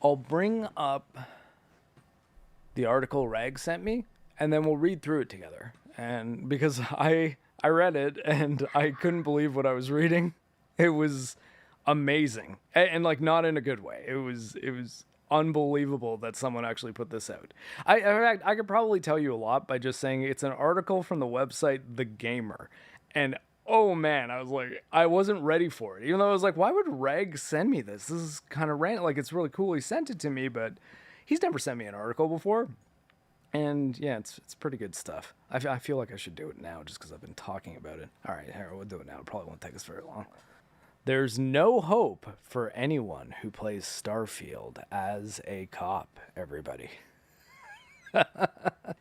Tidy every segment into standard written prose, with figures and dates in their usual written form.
I'll bring up the article Rag sent me, and then we'll read through it together. And because I read it and I couldn't believe what I was reading. It was amazing, and like not in a good way. It was unbelievable that someone actually put this out. In fact, I could probably tell you a lot by just saying it's an article from the website The Gamer, and oh man, I was like, I wasn't ready for it. Even though I was like, why would Reg send me this? This is kind of random. Like, it's really cool he sent it to me, but he's never sent me an article before. And yeah, it's pretty good stuff. I feel like I should do it now just because I've been talking about it. All right, here, we'll do it now. It probably won't take us very long. There's no hope for anyone who plays Starfield as a cop, everybody.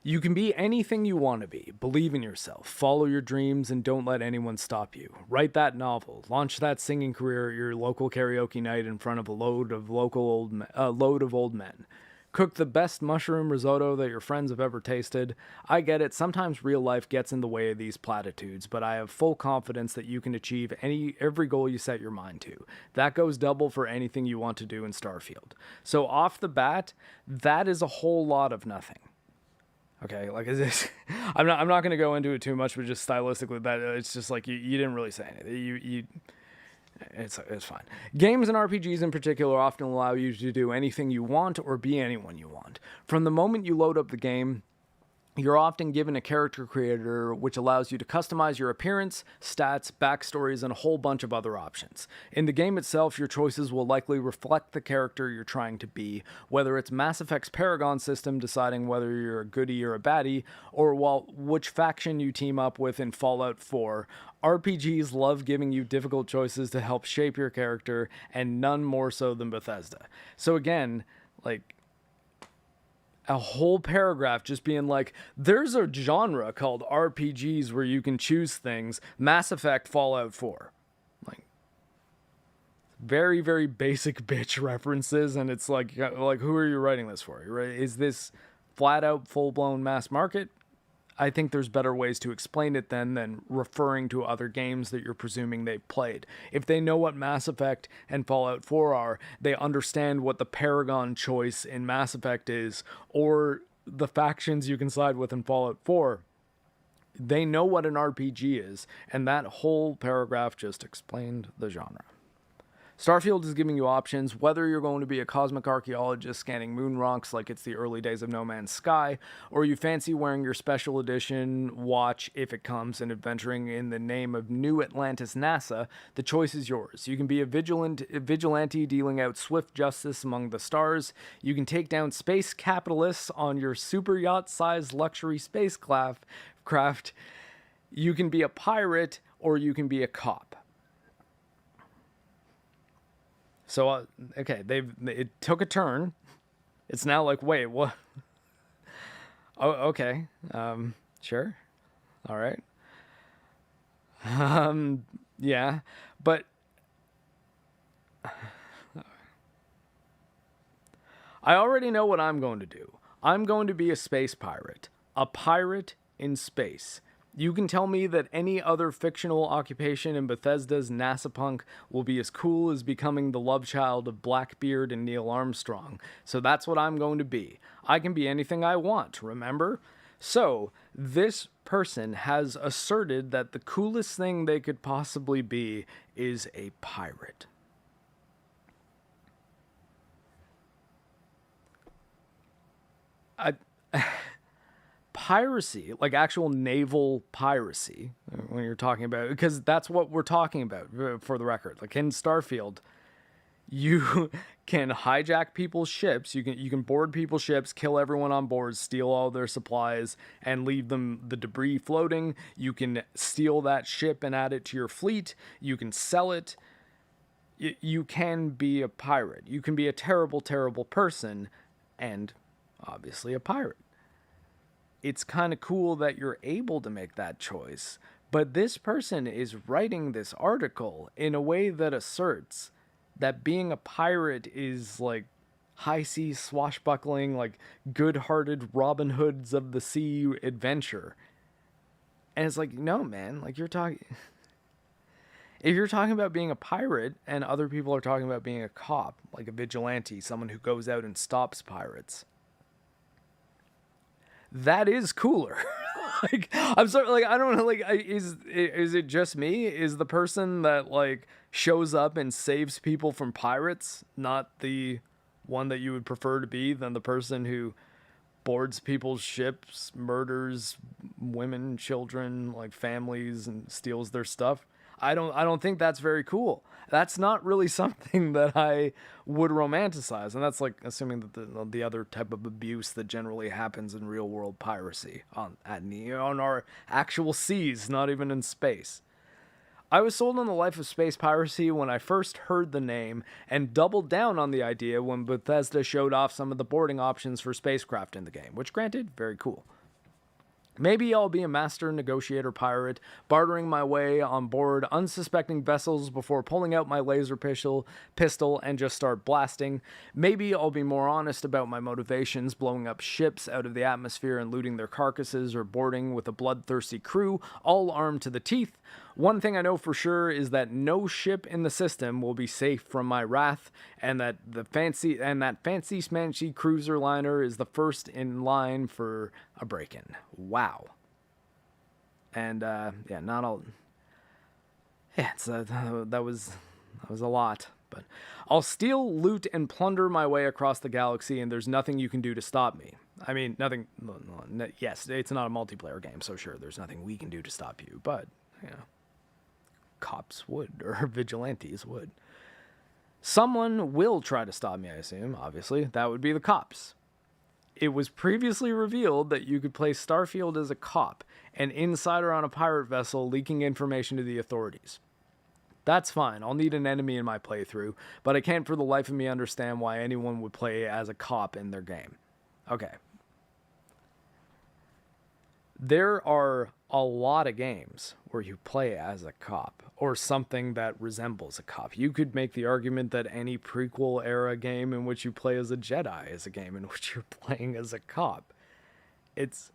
You can be anything you want to be. Believe in yourself, follow your dreams, and don't let anyone stop you. Write that novel, launch that singing career at your local karaoke night in front of a load of old men. Cook the best mushroom risotto that your friends have ever tasted. I get it, sometimes real life gets in the way of these platitudes, but I have full confidence that you can achieve every goal you set your mind to. That goes double for anything you want to do in Starfield. So off the bat, that is a whole lot of nothing. Okay, like is this, I'm not going to go into it too much, but just stylistically, that it's just like you didn't really say anything. It's fine. Games and RPGs in particular often allow you to do anything you want or be anyone you want. From the moment you load up the game, you're often given a character creator, which allows you to customize your appearance, stats, backstories, and a whole bunch of other options. In the game itself, your choices will likely reflect the character you're trying to be, whether it's Mass Effect's Paragon system deciding whether you're a goodie or a baddie, or which faction you team up with in Fallout 4. RPGs love giving you difficult choices to help shape your character, and none more so than Bethesda. So again, like, a whole paragraph just being like, there's a genre called RPGs where you can choose things. Mass Effect, Fallout 4. Like, very, very basic bitch references, and it's like who are you writing this for? Is this flat out, full blown mass market? I think there's better ways to explain it than referring to other games that you're presuming they've played. If they know what Mass Effect and Fallout 4 are, they understand what the Paragon choice in Mass Effect is, or the factions you can side with in Fallout 4. They know what an RPG is, and that whole paragraph just explained the genre. Starfield is giving you options, whether you're going to be a cosmic archaeologist scanning moon rocks like it's the early days of No Man's Sky, or you fancy wearing your special edition watch if it comes and adventuring in the name of New Atlantis NASA, the choice is yours. You can be a vigilante dealing out swift justice among the stars. You can take down space capitalists on your super yacht-sized luxury spacecraft. You can be a pirate, or you can be a cop. So, okay, it took a turn. It's now like, wait, what? Oh, okay. Sure. All right. Yeah, but I already know what I'm going to do. I'm going to be a space pirate. A pirate in space. You can tell me that any other fictional occupation in Bethesda's NASA punk will be as cool as becoming the love child of Blackbeard and Neil Armstrong. So that's what I'm going to be. I can be anything I want, remember? So, this person has asserted that the coolest thing they could possibly be is a pirate. Piracy, like actual naval piracy, when you're talking about, because that's what we're talking about, for the record. Like in Starfield, you can hijack people's ships, you can board people's ships, kill everyone on board, steal all their supplies, and leave the debris floating. You can steal that ship and add it to your fleet. You can sell it. You can be a pirate. You can be a terrible, terrible person, and obviously a pirate. It's kind of cool that you're able to make that choice, but this person is writing this article in a way that asserts that being a pirate is like high seas swashbuckling, like good-hearted Robin Hoods of the sea adventure. And it's like, no, man, like you're talking... If you're talking about being a pirate and other people are talking about being a cop, like a vigilante, someone who goes out and stops pirates, that is cooler. Like, I'm sorry, like, I don't know, like, is it just me? Is the person that, like, shows up and saves people from pirates not the one that you would prefer to be than the person who boards people's ships, murders women, children, like families, and steals their stuff? I don't think that's very cool. That's not really something that I would romanticize, and that's like assuming that the other type of abuse that generally happens in real world piracy on our actual seas, not even in space. I was sold on the life of space piracy when I first heard the name, and doubled down on the idea when Bethesda showed off some of the boarding options for spacecraft in the game, which, granted, very cool. Maybe I'll be a master negotiator pirate, bartering my way on board unsuspecting vessels before pulling out my laser pistol and just start blasting. Maybe I'll be more honest about my motivations, blowing up ships out of the atmosphere and looting their carcasses, or boarding with a bloodthirsty crew, all armed to the teeth. One thing I know for sure is that no ship in the system will be safe from my wrath, and that fancy smanchy cruiser liner is the first in line for a break-in. Wow. And yeah, not all. Yeah, that was a lot. But I'll steal, loot, and plunder my way across the galaxy, and there's nothing you can do to stop me. I mean, nothing. Yes, it's not a multiplayer game, so sure, there's nothing we can do to stop you. But you know, cops would, or vigilantes would. Someone will try to stop me, I assume, obviously. That would be the cops. It was previously revealed that you could play Starfield as a cop, an insider on a pirate vessel leaking information to the authorities. That's fine, I'll need an enemy in my playthrough, but I can't for the life of me understand why anyone would play as a cop in their game. Okay. There are a lot of games where you play as a cop, or something that resembles a cop. You could make the argument that any prequel era game in which you play as a Jedi is a game in which you're playing as a cop. It's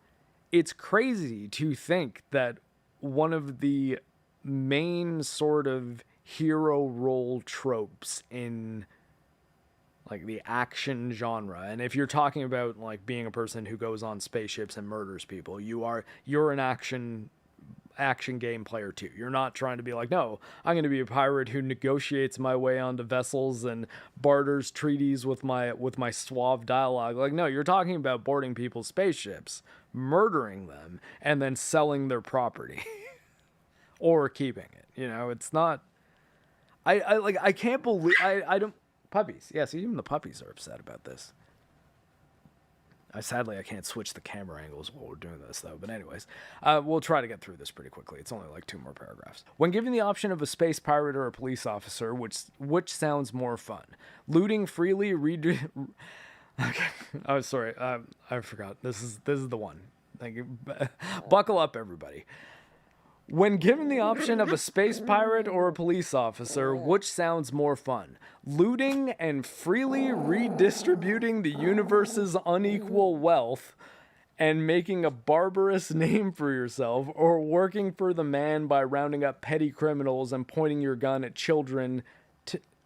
crazy to think that one of the main sort of hero role tropes in like the action genre, and if you're talking about like being a person who goes on spaceships and murders people, you're an action game player too. You're not trying to be like, no, I'm going to be a pirate who negotiates my way onto vessels and barters treaties with my suave dialogue. Like, no, you're talking about boarding people's spaceships, murdering them, and then selling their property or keeping it. You know, it's not. I can't believe I don't. Puppies. Yes, even the puppies are upset about this. Sadly, I can't switch the camera angles while we're doing this, though. But anyways, we'll try to get through this pretty quickly. It's only like 2 more paragraphs. When given the option of a space pirate or a police officer, which sounds more fun? Looting freely, okay. Oh, sorry. I forgot. This is the one. Thank you. Buckle up, everybody. When given the option of a space pirate or a police officer, which sounds more fun? Looting and freely redistributing the universe's unequal wealth and making a barbarous name for yourself, or working for the man by rounding up petty criminals and pointing your gun at children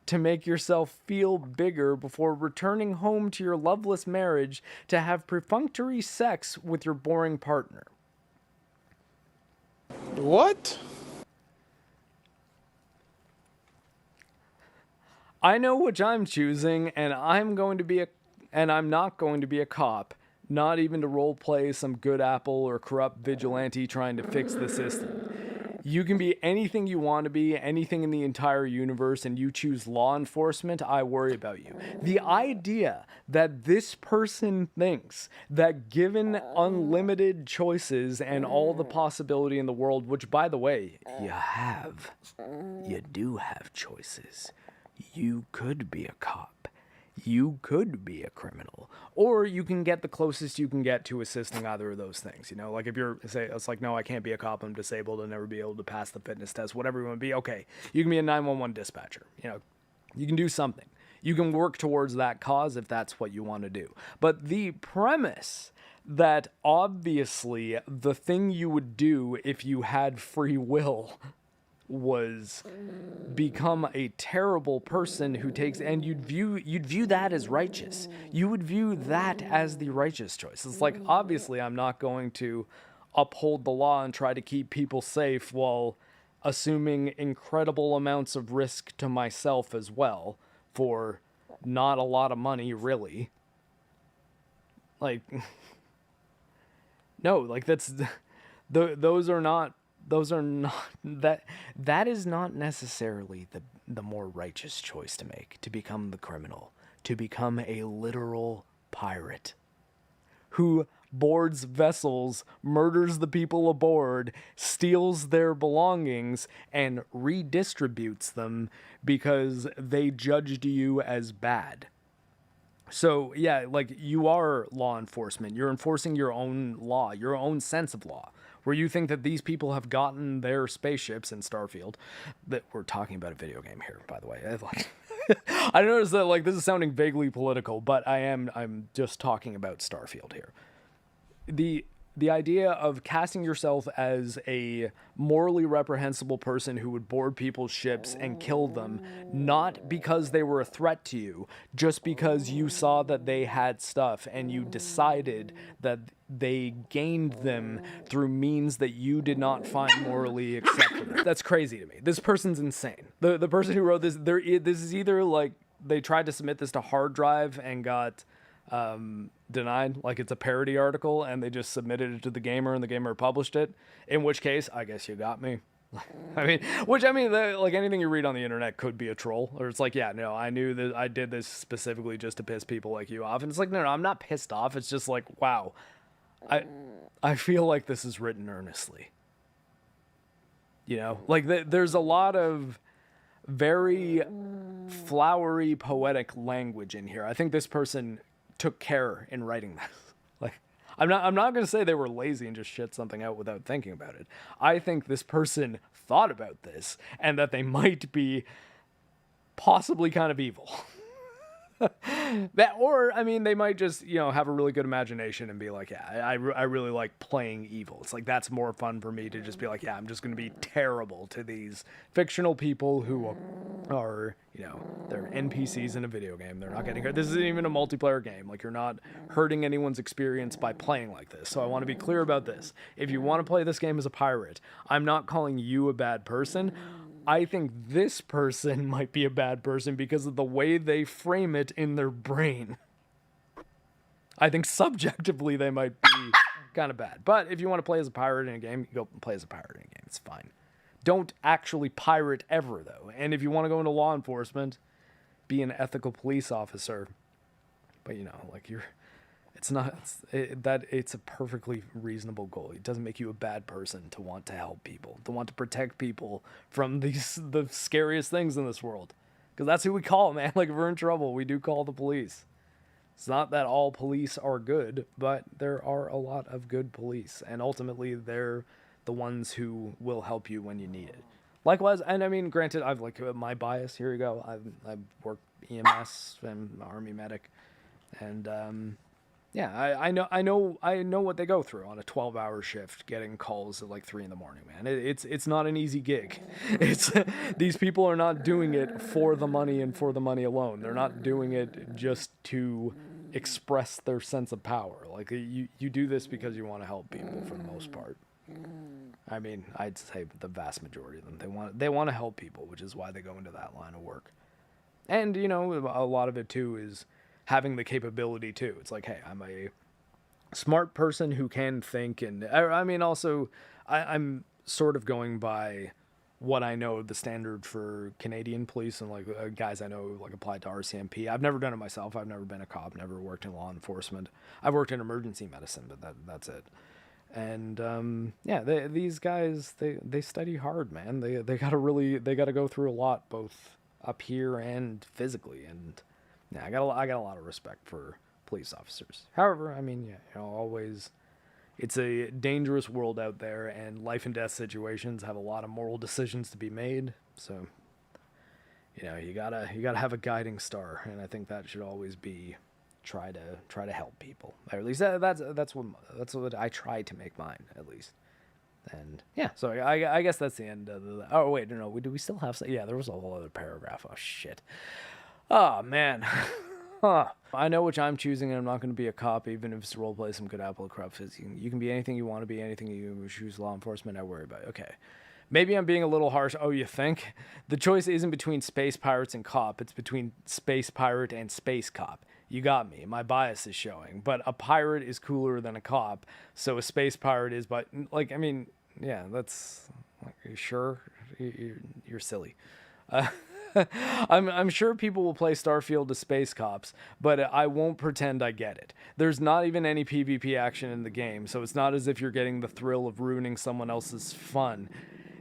to make yourself feel bigger before returning home to your loveless marriage to have perfunctory sex with your boring partner? What? I know which I'm choosing, and I'm not going to be a cop, not even to roleplay some good apple or corrupt vigilante trying to fix the system. You can be anything you want to be, anything in the entire universe, and you choose law enforcement, I worry about you. The idea that this person thinks that given unlimited choices and all the possibility in the world, which, by the way, you do have choices. You could be a cop. You could be a criminal, or you can get the closest you can get to assisting either of those things. You know, like if you're it's like, no, I can't be a cop. I'm disabled. I'll never be able to pass the fitness test, whatever you want to be. Okay. You can be a 911 dispatcher. You know, you can do something. You can work towards that cause if that's what you want to do. But the premise that obviously the thing you would do if you had free will was become a terrible person who takes, and you'd view that as righteous. You would view that as the righteous choice. It's like, obviously I'm not going to uphold the law and try to keep people safe while assuming incredible amounts of risk to myself as well for not a lot of money, really. Like, no, like that's those are not that is not necessarily the more righteous choice to make, to become the criminal, to become a literal pirate who boards vessels, murders the people aboard, steals their belongings, and redistributes them because they judged you as bad. So, yeah, like, you are law enforcement. You're enforcing your own law, your own sense of law, where you think that these people have gotten their spaceships in Starfield. That we're talking about a video game here, by the way. I noticed that, like, this is sounding vaguely political, but I'm just talking about Starfield here. The idea of casting yourself as a morally reprehensible person who would board people's ships and kill them, not because they were a threat to you, just because you saw that they had stuff and you decided that they gained them through means that you did not find morally acceptable. That's crazy to me. This person's insane. The person who wrote this, this is either like they tried to submit this to hard drive and got denied, like it's a parody article, and they just submitted it to the gamer and the gamer published it, in which case I guess you got me. like anything you read on the internet could be a troll, or it's like, yeah, no, I knew that I did this specifically just to piss people like you off, and it's like, no, I'm not pissed off. It's just like, wow, I feel like this is written earnestly, like there's a lot of very flowery poetic language in here. I think this person took care in writing this. Like, I'm not going to say they were lazy and just shit something out without thinking about it. I think this person thought about this and that they might be possibly kind of evil. They might just, have a really good imagination and be like, yeah, I really like playing evil. It's like, that's more fun for me to just be like, yeah, I'm just going to be terrible to these fictional people who are, they're NPCs in a video game. They're not getting hurt. This isn't even a multiplayer game. Like, you're not hurting anyone's experience by playing like this. So I want to be clear about this. If you want to play this game as a pirate, I'm not calling you a bad person. I think this person might be a bad person because of the way they frame it in their brain. I think subjectively they might be kind of bad. But if you want to play as a pirate in a game, you go play as a pirate in a game. It's fine. Don't actually pirate ever, though. And if you want to go into law enforcement, be an ethical police officer. But, it's a perfectly reasonable goal. It doesn't make you a bad person to want to help people, to want to protect people from the scariest things in this world. Because that's who we call, man. Like, if we're in trouble, we do call the police. It's not that all police are good, but there are a lot of good police. And ultimately, they're the ones who will help you when you need it. Likewise, and I mean, granted, I've my bias. Here you go. I've worked EMS and Army medic. And, yeah, I know what they go through on a 12-hour shift, getting calls at like 3 a.m, man. It's not an easy gig. These people are not doing it for the money and for the money alone. They're not doing it just to express their sense of power. Like, you do this because you want to help people for the most part. I mean, I'd say the vast majority of them, they want to help people, which is why they go into that line of work. And, a lot of it too is having the capability too. It's like, hey, I'm a smart person who can think, and I mean, also, I'm sort of going by what I know the standard for Canadian police and like guys I know like applied to RCMP. I've never done it myself. I've never been a cop. Never worked in law enforcement. I've worked in emergency medicine, but that's it. And these guys they study hard, man. They gotta go through a lot, both up here and physically, and. Yeah, I got a lot of respect for police officers. However, I mean, always, it's a dangerous world out there, and life and death situations have a lot of moral decisions to be made. So, you gotta have a guiding star, and I think that should always be try to help people. Or at least that's what I try to make mine, at least. And yeah, so I guess that's the end of the. Oh wait, no, do we still have? Yeah, there was a whole other paragraph. Oh shit. Oh man. Huh. I know which I'm choosing, and I'm not going to be a cop, even if it's to roleplay some good apple crop fizz. You can be anything you want to be, anything you choose. Law enforcement, I worry about. Okay. Maybe I'm being a little harsh. Oh, you think? The choice isn't between space pirates and cop. It's between space pirate and space cop. You got me. My bias is showing. But a pirate is cooler than a cop, so a space pirate is. But like, I mean, yeah, that's. Are you sure? You're silly. I'm sure people will play Starfield as space cops, but I won't pretend I get it. There's not even any PvP action in the game, so it's not as if you're getting the thrill of ruining someone else's fun.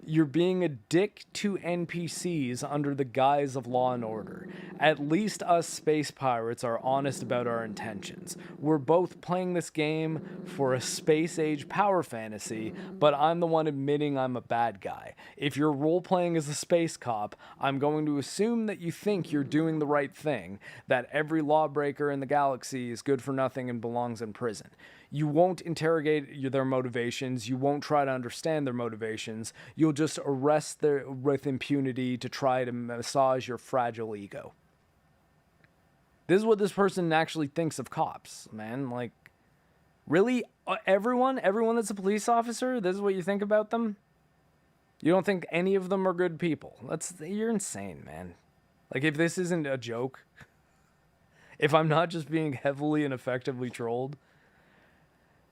You're being a dick to NPCs under the guise of law and order. At least us space pirates are honest about our intentions. We're both playing this game for a space age power fantasy, but I'm the one admitting I'm a bad guy. If you're role-playing as a space cop, I'm going to assume that you think you're doing the right thing, that every lawbreaker in the galaxy is good for nothing and belongs in prison. You won't interrogate their motivations. You won't try to understand their motivations. You'll just arrest them with impunity to try to massage your fragile ego. This is what this person actually thinks of cops, man. Like, really? Everyone that's a police officer? This is what you think about them? You don't think any of them are good people? You're insane, man. Like, if this isn't a joke, if I'm not just being heavily and effectively trolled,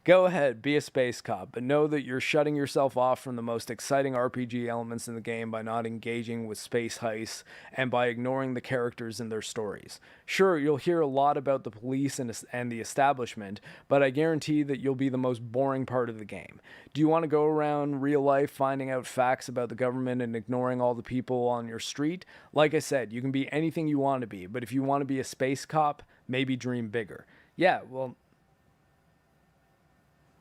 go ahead, be a space cop, but know that you're shutting yourself off from the most exciting RPG elements in the game by not engaging with space heists and by ignoring the characters and their stories. Sure, you'll hear a lot about the police and the establishment, but I guarantee that you'll be the most boring part of the game. Do you want to go around real life finding out facts about the government and ignoring all the people on your street? Like I said, you can be anything you want to be, but if you want to be a space cop, maybe dream bigger. Yeah, well,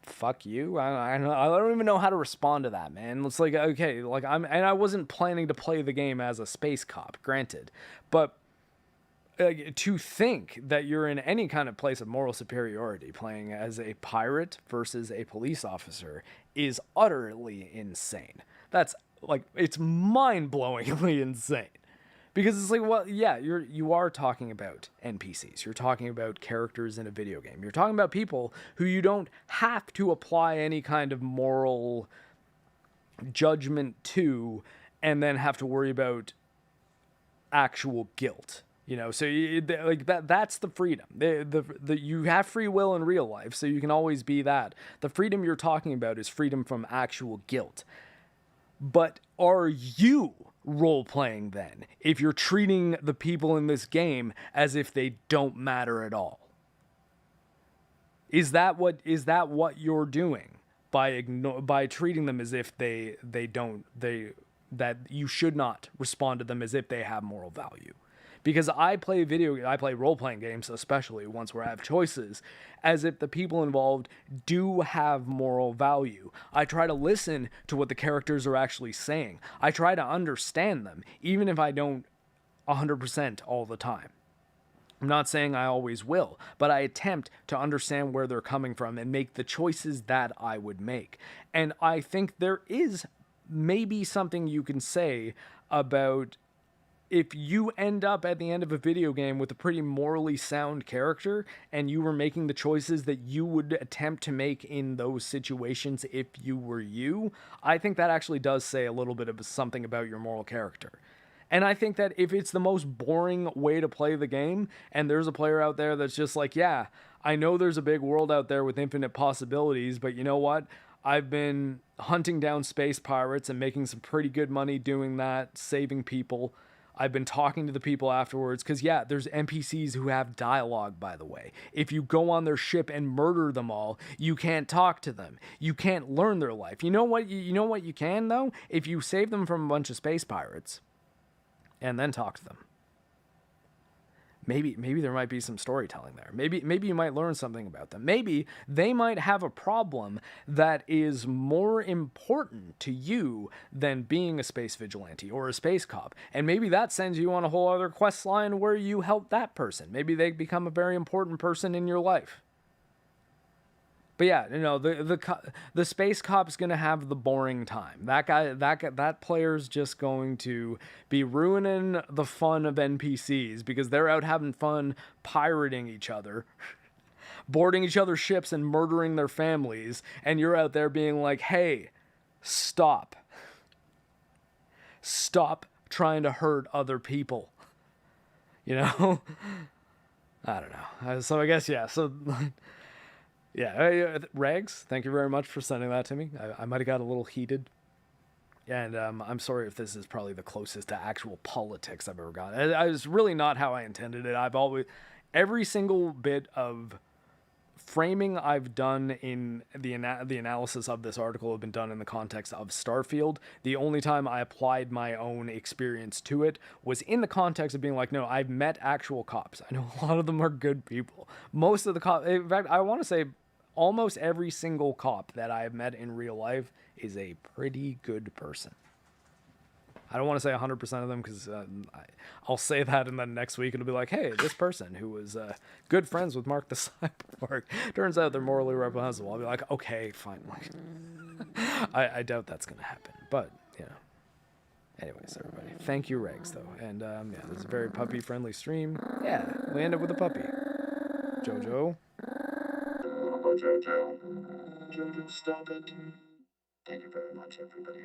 fuck you. I don't even know how to respond to that, man. It's like, okay, like I wasn't planning to play the game as a space cop, granted, but to think that you're in any kind of place of moral superiority playing as a pirate versus a police officer is utterly insane. That's like, it's mind-blowingly insane. Because it's like, well, yeah, you are talking about NPCs. You're talking about characters in a video game. You're talking about people who you don't have to apply any kind of moral judgment to and then have to worry about actual guilt. You know, so like that's the freedom. You have free will in real life, so you can always be that. The freedom you're talking about is freedom from actual guilt. But are you role-playing then if you're treating the people in this game as if they don't matter at all? Is that what you're doing by treating them as if that you should not respond to them as if they have moral value? Because I play role-playing games, especially ones where I have choices, as if the people involved do have moral value. I try to listen to what the characters are actually saying. I try to understand them, even if I don't 100% all the time. I'm not saying I always will, but I attempt to understand where they're coming from and make the choices that I would make. And I think there is maybe something you can say about if you end up at the end of a video game with a pretty morally sound character and you were making the choices that you would attempt to make in those situations if you were you, I think that actually does say a little bit of something about your moral character. And I think that if it's the most boring way to play the game and there's a player out there that's just like, yeah, I know there's a big world out there with infinite possibilities, but you know what? I've been hunting down space pirates and making some pretty good money doing that, saving people. I've been talking to the people afterwards because, yeah, there's NPCs who have dialogue, by the way. If you go on their ship and murder them all, you can't talk to them. You can't learn their life. You know what you can, though? If you save them from a bunch of space pirates and then talk to them. Maybe there might be some storytelling there. Maybe you might learn something about them. Maybe they might have a problem that is more important to you than being a space vigilante or a space cop. And maybe that sends you on a whole other quest line where you help that person. Maybe they become a very important person in your life. But yeah, the space cop's gonna have the boring time. That player's just going to be ruining the fun of NPCs because they're out having fun pirating each other, boarding each other's ships and murdering their families, and you're out there being like, "Hey, stop trying to hurt other people." You know? I don't know. So I guess, yeah. So, yeah. Rags, thank you very much for sending that to me. I might have got a little heated. And I'm sorry if this is probably the closest to actual politics I've ever got. It was really not how I intended it. Every single bit of framing I've done in the analysis of this article have been done in the context of Starfield. The only time I applied my own experience to it was in the context of being like, no, I've met actual cops. I know a lot of them are good people. Most of the cops, in fact, I want to say almost every single cop that I have met in real life is a pretty good person. I don't want to say 100% of them because I'll say that and then next week it'll be like, hey, this person who was good friends with MarcTheCyborg, turns out they're morally reprehensible. I'll be like, okay, fine. I doubt that's going to happen. But, you know. Anyways, everybody. Thank you, Regs, though. And, yeah, this is a very puppy-friendly stream. Yeah, we end up with a puppy. Jojo. Jojo. Jojo, stop it. Thank you very much, everybody.